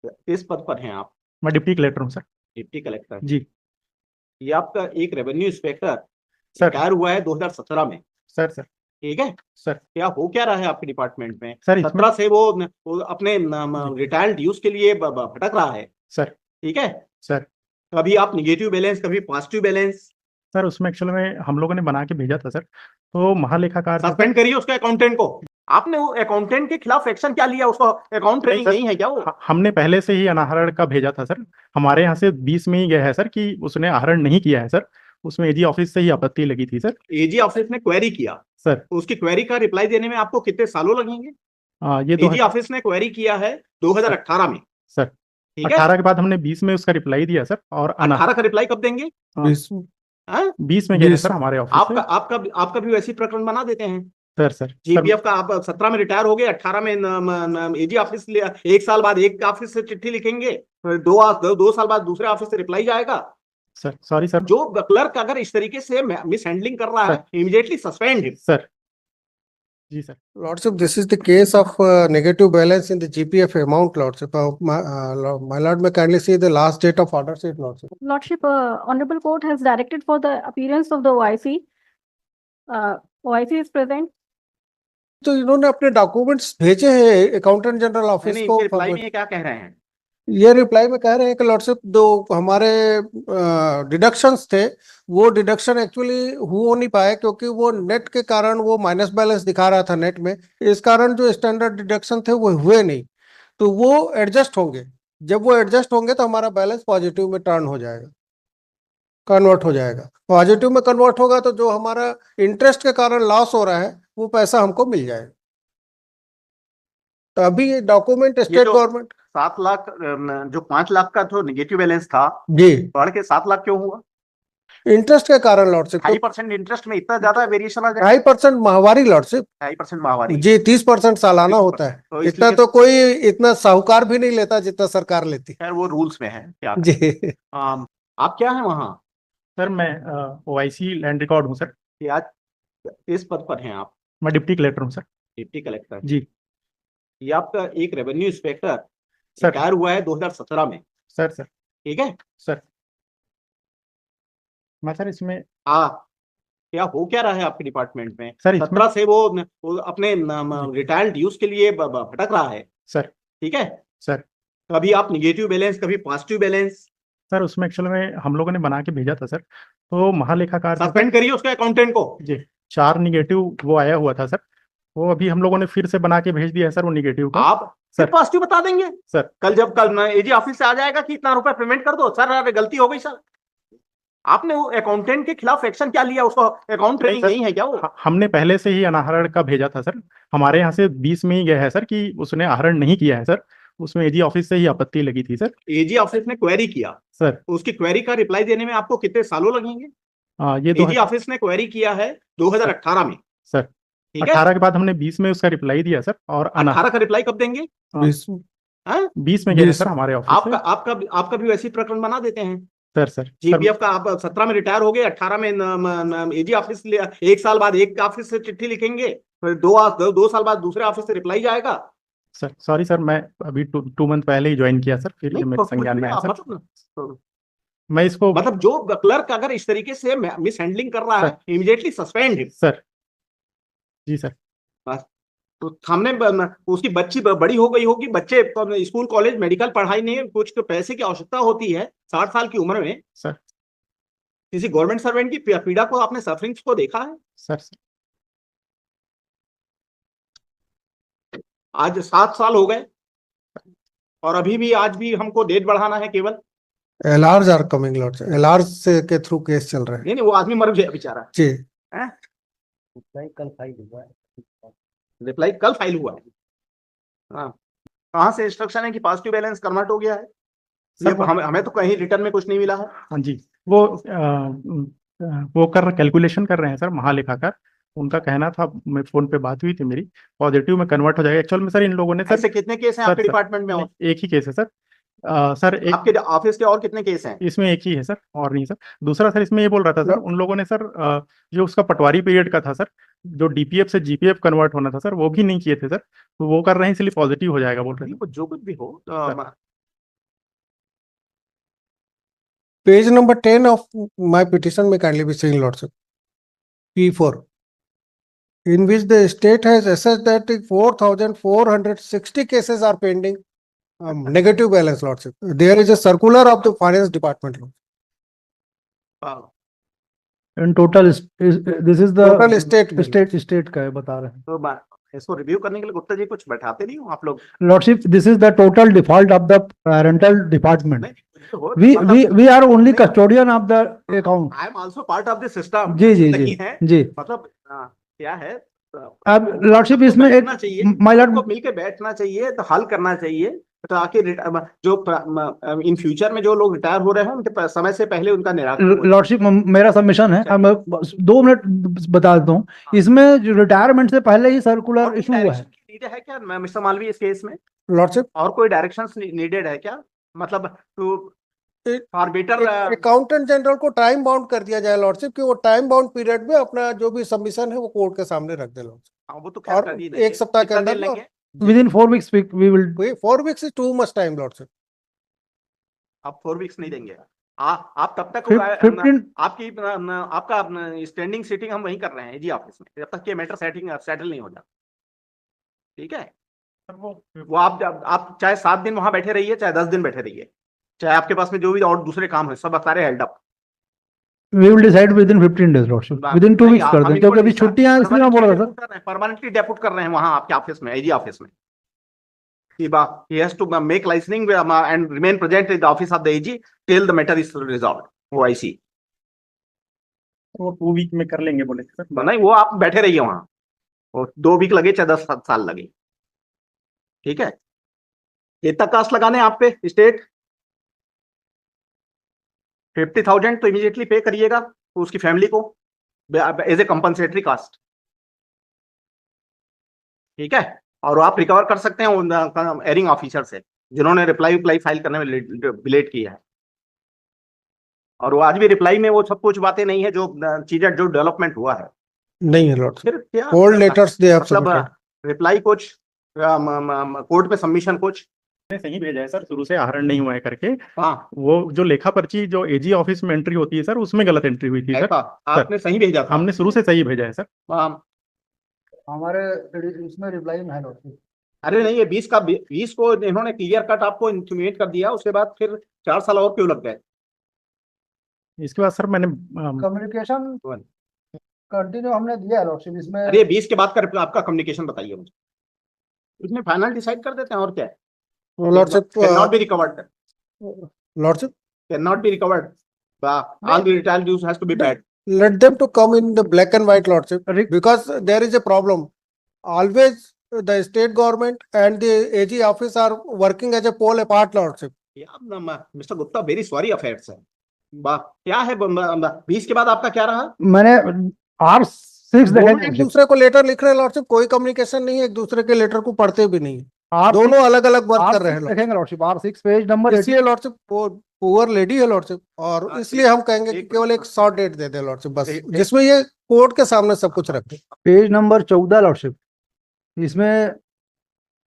किस पद पर हैं आप? मैं डिप्टी कलेक्टर हूँ सर। Deputy collector. जी। ये आपका एक रेवेन्यू इंस्पेक्टर सर। रिटायर हुआ है 2017 में। सर। सर। ठीक है। सर। क्या हो क्या रहा है आपके डिपार्टमेंट में? सर इसमें 17 से वो अपने जी रिटायर्ड ड्यूज के लिए भटक रहा है। सर। ठीक है। सर। कभी आप निगेटिव बैलेंस, कभी पॉजिटिव बैलेंस। सर उसमें एक्चुअल में हम लोगों ने बना के भेजा था सर, तो महालेखाकार से सर। सस्पेंड करिए उसके अकाउंटेंट को। आपने वो अकाउंटेंट के खिलाफ एक्शन क्या लिया? उसको अकाउंट नहीं ट्रेनिंग सर, नहीं है क्या वो? हमने पहले से ही अनाहरण का भेजा था सर। हमारे यहाँ से 20 में ही गया है सर कि उसने आहरण नहीं किया है सर। उसमें एजी ऑफिस से ही आपत्ति लगी थी सर। एजी ऑफिस ने क्वेरी किया। सर। तो उसकी क्वेरी का रिप्लाई देने में आपको कितने सालों लगेंगे? ये दो एजी ऑफिस ने क्वेरी किया है सर। 2018 में। सर ठीक है। 18 के बाद हमने 20 में उसका रिप्लाई दिया सर, और 18 का रिप्लाई कब देंगे? 20 हाँ? 20 में गया है सर हमारे ऑफिस आपका से। आपका आपका भी वैसी प्रकरण बना देते हैं। सर सर सर जीपीएफ का आप 17 में रिटायर हो गए, 18 में एजी ऑफिस एक साल बाद एक ऑफिस से चिट्ठी लिखेंगे, फिर दो साल बाद दूसरे ऑफिस से रिप्लाई जाएगा। Sir sorry sir. जो क्लर्क अगर इस तरीके से मिस हैंडलिंग कर रहा सर। है, इमीडिएटली सस्पेंड हिम। सर। जी sir. Lordship, this is the case of negative balance in the GPF amount, Lordship. My Lord, may kindly see the last date of order sheet, Lordship. Lordship, Honorable Court has directed for the appearance of the OIC. OIC is present. तो इन्होंने अपने documents भेजे हैं accountant general office नहीं, को। इनके reply में ये क्या कह रहे हैं? ये रिप्लाई में कह रहे हैं कि लॉर्डशिप दो हमारे डिडक्शंस थे, वो डिडक्शन एक्चुअली हो नहीं पाए क्योंकि वो नेट के कारण वो माइनस बैलेंस दिखा रहा था नेट में। इस कारण जो स्टैंडर्ड डिडक्शन थे वो हुए नहीं, तो वो एडजस्ट होंगे। जब वो एडजस्ट होंगे तो हमारा बैलेंस पॉजिटिव में टर्न हो जाएगा, कन्वर्ट हो जाएगा। पॉजिटिव में कन्वर्ट होगा तो जो हमारा इंटरेस्ट के कारण लॉस हो रहा है वो पैसा हमको मिल जाएगा। तो अभी ये डॉक्यूमेंट स्टेट गवर्नमेंट 7 लाख जो 5 लाख का जो निगेटिव बैलेंस था, जी बढ़ के 7 लाख क्यों हुआ? इंटरेस्ट के कारण लॉर्डशिप। 2.5% इंटरेस्ट में इतना ज्यादा वेरिएशन आ जाए? 2.5% माहवारी लॉर्डशिप। 2.5% माहवारी। जी 30% सालाना होता है। तो इतना इसलिए तो कोई इतना साहूकार भी नहीं लेता जितना सरकार लेती खैर वो रूल्स में है क्या जी। आप क्या है वहाँ? सर मैं ओआईसी लैंड रिकॉर्ड हूँ सर। कि आज इस पद पर हैं आप? मैं डिप्टी कलेक्टर हूँ सर। Deputy collector. जी। ये आपका एक रेवेन्यू इंस्पेक्टर सर। रिटायर हुआ है 2017 में। सर। सर। ठीक है। सर मैं सर इसमें क्या हो क्या रहा है आपके डिपार्टमेंट में? सर इसमें 17 से वो अपने रिटायर्ड ड्यूज के लिए भटक रहा है। सर। ठीक है। सर। कभी आप निगेटिव बैलेंस, कभी पॉजिटिव बैलेंस। सर उसमें एक्चुअल में हम लोगों ने बना के भेजा था सर, तो महालेखाकार से सस्पेंड करिए उसके अकाउंटेंट को। जी 4 निगेटिव वो आया हुआ था सर, वो अभी हम लोगों ने फिर से बना के भेज दिया है सर वो निगेटिव का। आप सर। सिर्फ पॉजिटिव बता देंगे सर। कल एजी ऑफिस से आ जाएगा कि इतना रुपए पेमेंट कर दो सर, अरे गलती हो गई सर। आपने वो अकाउंटेंट के खिलाफ एक्शन क्या लिया? उसको अकाउंट ट्रेनिंग नहीं है क्या वो? हमने पहले से ही अनाहरण का भेजा था सर। हमारे यहाँ से 20 में ही गया है सर कि उसने आहरण नहीं किया है सर। उसमें एजी ऑफिस से ही आपत्ति लगी थी सर। एजी ऑफिस ने क्वेरी किया। सर। तो उसकी क्वेरी का रिप्लाई देने में आपको कितने सालों लगेंगे? ये एजी ऑफिस ने क्वेरी किया है 2018 में। सर ठीक है। 18 के बाद हमने 20 में उसका रिप्लाई दिया सर, और 18 का रिप्लाई कब देंगे? 20 में गया है सर हमारे ऑफिस आपका से। आपका भी वैसी प्रकरण बना देते हैं। सर। सर जीपीएफ का आप 17 में रिटायर हो गए, 18 में एजी ऑफिस एक साल बाद एक ऑफिस से चिट्ठी लिखेंगे, फिर दो साल बाद दूसरे ऑफिस से रिप्लाई जाएगा। सर सॉरी सर, मैं अभी 2 मंथ पहले ही ज्वाइन किया सर, फिर ये मेरे संज्ञान में आया सर। मैं इसको मतलब जो क्लर्क अगर इस तरीके से मिस हैंडलिंग कर रहा है, इमीडिएटली सस्पेंड हिम। सर। जी सर। तो सामने उसकी बच्ची बड़ी हो गई होगी, बच्चे स्कूल कॉलेज मेडिकल पढ़ाई नहीं, कुछ तो पैसे की आवश्यकता होती है 60 साल की उम्र में। सर किसी गवर्नमेंट सर्वेंट की पीड़ा को, आपने सफरिंग्स को देखा है? सर। आज 7 साल हो गए और अभी भी आज भी हमको डेट बढ़ाना है केवल। एलआर्स आर कमिंग लॉर्ड, एलआर्स के थ्रू केस चल रहा है। नहीं, वो आदमी मर गया बेचारा। जी रिप्लाई कल फाइल हुआ है। रिप्लाई कल फाइल हुआ है। हाँ, कहाँ से इंस्ट्रक्शन है कि पॉजिटिव बैलेंस कन्वर्ट हो गया है? सर हमें तो कहीं रिटर्न में कुछ नहीं मिला है। हाँ जी, वो कैलकुलेशन कर रहे हैं सर महालेखाकार। उनका कहना था, मैं फोन पे बात हुई थी मेरी, पॉजिटिव में कन्वर्ट हो जाएगा। एक्चुअल में सर इन लोगों ने ऐसे कितने केस हैं आपके डिपार्टमेंट में? और एक ही केस है सर। सर एक आपके ऑफिस के और कितने केस हैं? इसमें एक ही है सर, और नहीं सर। दूसरा सर इसमें ये बोल रहा था सर, उन लोगों ने सर जो उसका पटवारी पीरियड का था सर, जो डीपीएफ से जीपीएफ कन्वर्ट होना था सर, वो भी नहीं किए थे सर, तो वो कर रहे हैं, इसलिए पॉजिटिव हो जाएगा बोल रहे हैं। जो कुछ भी हो, Page number 10 of my petition may kindly be seen, Lordship. P4. In which the state has assessed that 4,460 cases are pending. Negative balance, Lordship. There is a circular of the finance department. Lordship. हाँ, in total this is the Total state bill. State का है बता रहे हैं तो इसको review करने के लिए गुप्ता जी कुछ बैठाते नहीं हो आप लोग? Lordship this is the total default of the parental department नहीं, we are only custodian of the account I am also part of the system. जी जी नहीं जी है जी मतलब क्या है, अब लॉर्डशिप इसमें एक बैठना चाहिए, माय लॉर्ड सबको मिलके बैठना चाहिए, तो हल करना चाहिए ताकि जो इन फ्यूचर में जो लोग रिटायर हो रहे हैं उनके समय से पहले उनका निराकरण हो। लॉर्डशिप मेरा सबमिशन है अब मैं 2 मिनट बता देता हूँ इसमें जो रिटायरमेंट से पहले ही सर्कुलर और इशू हुआ है डायरेक्शन नीडेड है क्या मिस्टर मालवी इस केस में? Lordship, और कोई डायरेक्शंस नीडेड है क्या? मतलब to for better accountant general को टाइम बाउंड कर दिया जाए, Lordship, कि वो टाइम बाउंड पीरियड में अपना जो भी सबमिशन है वो कोर्ट के सामने रख दे, Lordship. वो तो खैर और कर ही देंगे। एक सप्ताह के कितना अंदर दिन लेंगे? Within 4 weeks we will 4 weeks is too much time, Lordship. आप 4 वीक्स नहीं देंगे। आप तब तक 15 आपका स्टैंडिंग सीटिंग हम वहीं कर रहे हैं जी ऑफिस में, जब तक ये मैटर सेटल नहीं हो जाता। ठीक है, वो आप चाहे 7 दिन वहां बैठे रहिए, चाहे 10 दिन बैठे रहिए, चाहे आपके पास में जो भी और दूसरे काम है सब सारे held up. We will decide within 15 days lordship within 2 weeks कर दें क्योंकि अभी छुट्टियां हैं इसलिए मैं बोल रहा था परमानेंटली डेपुट कर रहे हैं वहां आपके ऑफिस में, एजी ऑफिस में। He has to make licensing and remain present in the office of the AG till the matter is resolved. OIC. वो 2 वीक में कर लेंगे बोले थे सर। नहीं, वो आप बैठे रहिए वहां, वो 2 वीक लगे चाहे 10 साल लगे। ठीक है, कितना कास्ट लगाने आप पे स्टेट? 50,000 तो इमीडिएटली पे करिएगा उसकी फैमिली को एज ए कंपनसेटरी कास्ट। ठीक है, और आप रिकवर कर सकते हैं एयरिंग ऑफिसर से जिन्होंने रिप्लाई फाइल करने में लेट किया है। और वो आज भी रिप्लाई में वो सब कुछ बातें नहीं है जो चीजें जो डेवलपमेंट हुआ है नहीं है, Lordship. फिर क्या Old letters they have मतलब submitted. रिप्लाई कुछ कोर्ट में सबमिशन कुछ। सही भेजा है सर, शुरू से आहरण नहीं हुआ है करके। हाँ, वो जो लेखा पर्ची जो एजी ऑफिस में एंट्री होती है सर, उसमें गलत एंट्री हुई थी सर। आपने सही भेजा था। हमने शुरू से सही भेजा है सर। हमारे इसमें रिप्लाई में है लॉर्डशिप। अरे नहीं, ये 20 को इन्होंने क्लियर कट आपको इंटीमेट कर दिया, उसके बाद फिर 4 साल और क्यों लग गए? इसके बाद सर मैंने कम्युनिकेशन कंटिन्यू हमने दिया है लॉर्डशिप इसमें। अरे 20 के बाद का आपका कम्युनिकेशन बताइए मुझे, उसमें फाइनल डिसाइड कर देते हैं और क्या है। Lordship, cannot be recovered, Lordship, cannot be recovered. All the retail dues has to be paid. let them to come in the black and white, Lordship, because there is a problem. Always the state government and the AG office are working as a pole apart, Lordship. Mister Gupta, very sorry affairs है। क्या है 20 के बाद आपका क्या रहा? मैंने R6 दोनों एक दूसरे को लेटर लिख रहे हैं, Lordship, कोई कम्युनिकेशन नहीं है, एक दूसरे के लेटर को पढ़ते भी नहीं है, दोनों अलग अलग वर्क कर रहे हैं। देखेंगे लॉर्डशिप R6 पेज नंबर इसलिए Lordship पुअर लेडी है Lordship, और इसलिए हम कहेंगे कि केवल एक शॉर्ट डेट दे दे Lordship, बस जिसमें ये कोर्ट के सामने सब कुछ रखे। पेज नंबर 14 लॉर्डशिप, इसमें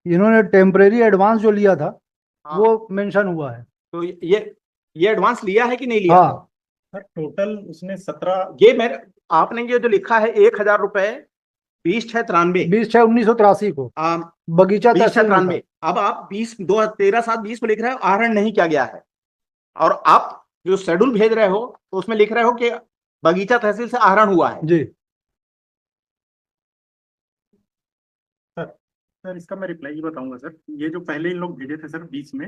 इन्होंने टेम्परेरी एडवांस जो लिया था वो मेंशन हुआ है। तो ये एडवांस लिया है कि नहीं लिया? हाँ सर टोटल उसने 17 ये मेरे आपने ये जो लिखा है 1,000 रुपए 20/6/93 20/6/1983 को बगीचा 20/6/93। अब आप 13/7/20 को लिख रहे हो आहरण नहीं किया गया है, और आप जो शेड्यूल भेज रहे हो तो उसमें लिख रहे हो कि बगीचा तहसील से आहरण हुआ है। जी सर इसका मैं रिप्लाई बताऊंगा सर। ये जो पहले इन लोग भेजे थे सर 20 में,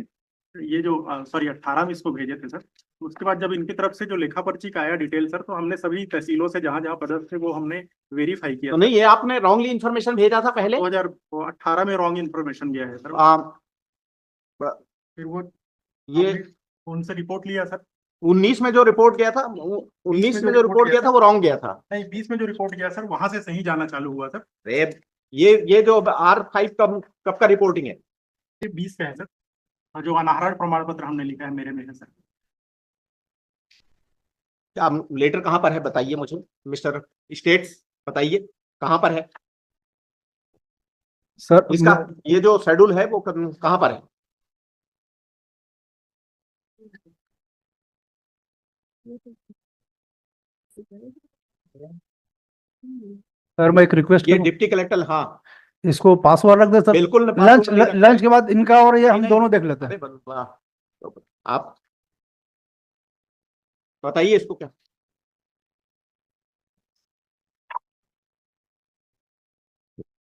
ये जो सॉरी 18 में इसको भेजे थे सर, उसके बाद जब इनकी तरफ से जो लेखा पर्ची का आया डिटेल सर, तो हमने सभी तहसीलों से जहां जहां पदस्थ थे वो हमने वेरीफाई किया। तो नहीं, ये आपने रॉन्गली इन्फॉर्मेशन भेजा था पहले। 2018 में रॉन्ग इन्फॉर्मेशन गया है सर। फिर वो ये उनसे रिपोर्ट लिया सर। 19 में जो रिपोर्ट गया था, 19 में जो रिपोर्ट गया था वो रॉन्ग गया था। नहीं, 20 में जो रिपोर्ट गया सर वहां से सही जाना चालू हुआ सर। ये जो R5 कब का रिपोर्टिंग है? ये 20 का है सर, और जो अनाहरण प्रमाण पत्र हमने लिखा है मेरे में है सर। क्या लेटर कहाँ पर है बताइए मुझे मिस्टर स्टेट्स, बताइए कहाँ पर है सर। इसका ये जो शेड्यूल है वो कहाँ पर है? सर मैं एक रिक्वेस्ट ये करूं, डिप्टी कलेक्टर, हाँ इसको पासवर्ड रख दे सर। बिल्कुल लंच लंच के बाद इनका और ये हम नहीं, दोनों देख लेते हैं। अरे आप बताइए इसको क्या।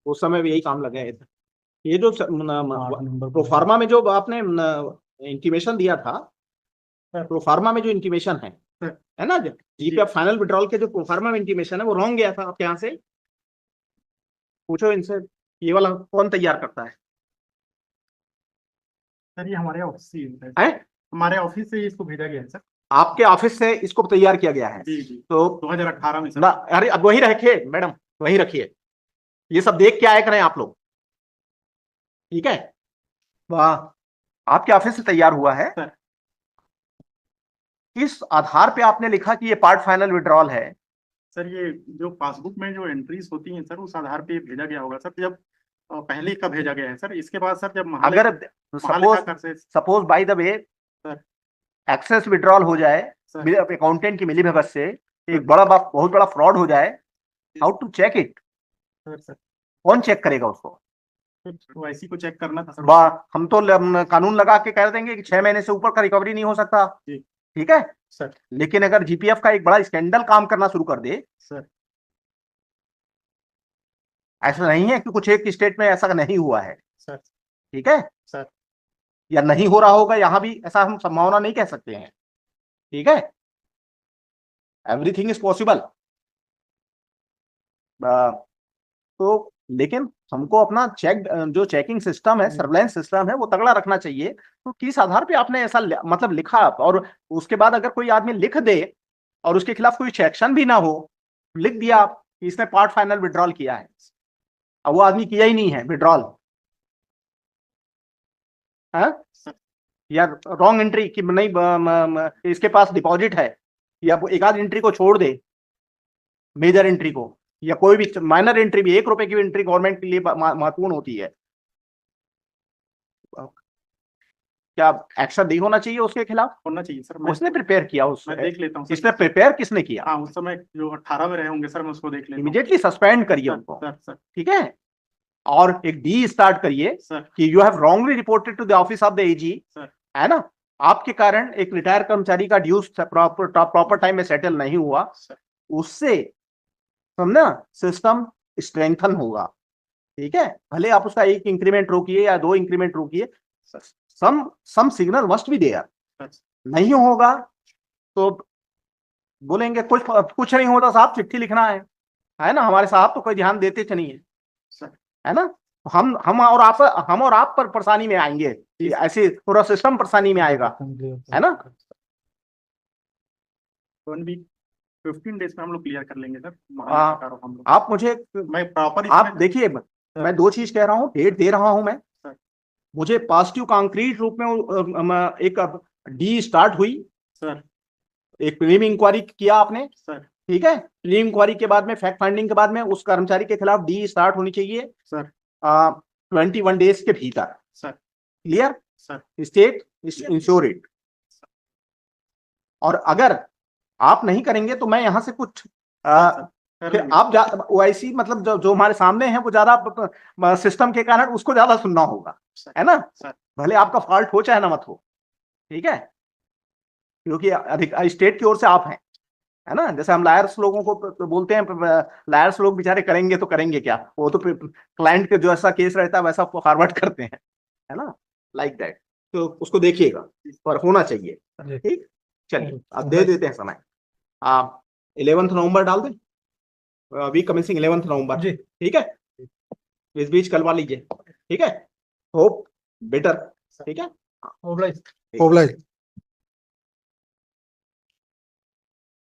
उस समय भी यही काम लगे हैं। ये जो प्रोफार्मा में जो आपने इंटीमेशन दिया था, प्रोफार्मा में जो इंटीमेशन है ना, जीपीएफ फाइनल विड्रॉल के जो प्रोफार्मा में इंटीमेशन है वो रॉन्ग गया था आपके यहाँ से। पूछो इनसे ये वाला कौन तैयार करता है? सर ये हमारे ऑफिस से ही होता है। हैं? हमारे ऑफिस से इसको भेजा गया है सर। आपके ऑफिस से इसको तैयार किया गया है? जी जी, तो 2018 में सर। ना, अरे अब वही रखिए मैडम, वही रखिए, ये सब देख के आए करें आप लोग, ठीक है? वाह, आपके ऑफिस से तैयार हुआ है। सर किस आधार पे आपने लिखा कि ये पार्ट फाइनल विड्रॉल है? सर ये जो पासबुक में जो एंट्रीज होती हैं सर, उस आधार पे भेजा गया होगा सर। जब पहले का भेजा गया है सर, इसके बाद सर जब अगर suppose by the way excess withdrawal हो जाए, अकाउंटेंट की मिलीभगत से एक बहुत बड़ा फ्रॉड हो जाए, how to check it? Sir कौन चेक करेगा उसको? OIC को चेक करना था सर। वाह, हम तो कानून लगा के कह देंगे कि 6 महीने से ऊपर का रिकवरी नहीं हो सकता, ठीक है सर। लेकिन अगर जीपीएफ का एक बड़ा स्कैंडल काम करना शुरू कर दे सर, ऐसा नहीं है कि कुछ एक स्टेट में ऐसा नहीं हुआ है सर, ठीक है सर, या नहीं हो रहा होगा, यहां भी ऐसा हम संभावना नहीं कह सकते हैं, ठीक है? Everything is possible. तो लेकिन हमको अपना जो चेकिंग सिस्टम है, सर्वेलेंस सिस्टम है, वो तगड़ा रखना चाहिए। तो किस आधार पे आपने ऐसा मतलब लिखा, और उसके बाद अगर कोई आदमी लिख दे और उसके खिलाफ कोई एक्शन भी ना हो, लिख दिया आप कि इसने पार्ट फाइनल विड्रॉल किया है, अब वो आदमी किया ही नहीं है विड्रॉल, या रॉन्ग एंट्री कि नहीं इसके पास डिपॉजिट है, या एक आध एंट्री को छोड़ दे, मेजर एंट्री को, या कोई भी माइनर एंट्री भी, 1 रुपए की एंट्री गवर्नमेंट के लिए महत्वपूर्ण होती है, क्या एक्शन नहीं होना चाहिए उसके खिलाफ? होना चाहिए सर। उसने प्रिपेयर किया, मैं देख लेता हूँ सर। इसने प्रिपेयर किसने किया? हाँ, उस समय जो 18 में रहे होंगे सर, मैं उसको देख लेता हूँ। इमीडिएटली सस्पेंड करिए उनको, सर ठीक है? और एक डी स्टार्ट करिए कि you have wrongly reported to the office of the AG, है ना? आपके कारण एक रिटायर कर्मचारी का ड्यूज प्रॉपर टाइम में सेटल नहीं हुआ, उससे समझना सिस्टम स्ट्रेंथन होगा, ठीक है? भले आप उसका 1 इंक्रीमेंट रोकिए या 2 इंक्रीमेंट रोकिए, some signal must be there. नहीं होगा तो बोलेंगे कुछ नहीं होता साहब, चिट्ठी लिखना है ना? हमारे साहब तो कोई ध्यान देते नहीं है ना? हम और आप पर परेशानी में आएंगे, ऐसे पूरा सिस्टम परेशानी में आएगा, है ना? 1 वीक 15 डेज में हम लोग क्लियर कर लेंगे सर। आप मुझे, मैं प्रॉपर, आप देखिए, मैं 2 चीज कह रहा हूँ, डेट दे रहा हूं मैं, मुझे पॉजिटिव कॉन्क्रीट रूप में एक डी स्टार्ट हुई सर, एक प्रीलिम इंक्वायरी किया आपने सर, ठीक है? प्रीलिम इंक्वायरी के बाद में, फैक्ट फाइंडिंग के बाद में उस कर्मचारी के खिलाफ डी स्टार्ट होनी चाहिए सर 21 डेज के भीतर sir. Clear sir? State ensure it. और अगर आप नहीं करेंगे तो मैं यहां से कुछ आप OIC मतलब जो हमारे सामने है वो ज्यादा सिस्टम के कारण उसको ज्यादा सुनना होगा, है ना? भले आपका फॉल्ट हो चाहे ना मत हो, ठीक है? क्योंकि स्टेट की ओर से आप हैं, है ना? जैसे हम लायर्स लोगों को बोलते हैं, लायर्स लोग बेचारे करेंगे तो करेंगे क्या, वो तो क्लाइंट के जो ऐसा केस रहता है वैसा फॉरवर्ड करते हैं, है ना? Like that. तो उसको देखिएगा, पर होना चाहिए, ठीक? चलिए अब दे देते हैं समय। आप 11 नवंबर डाल दें, वीक कमेंसिंग 11 नवंबर, ठीक है? इस बीच करवा लीजिए, ठीक है? होप बेटर, ठीक है? ओब्लाइज।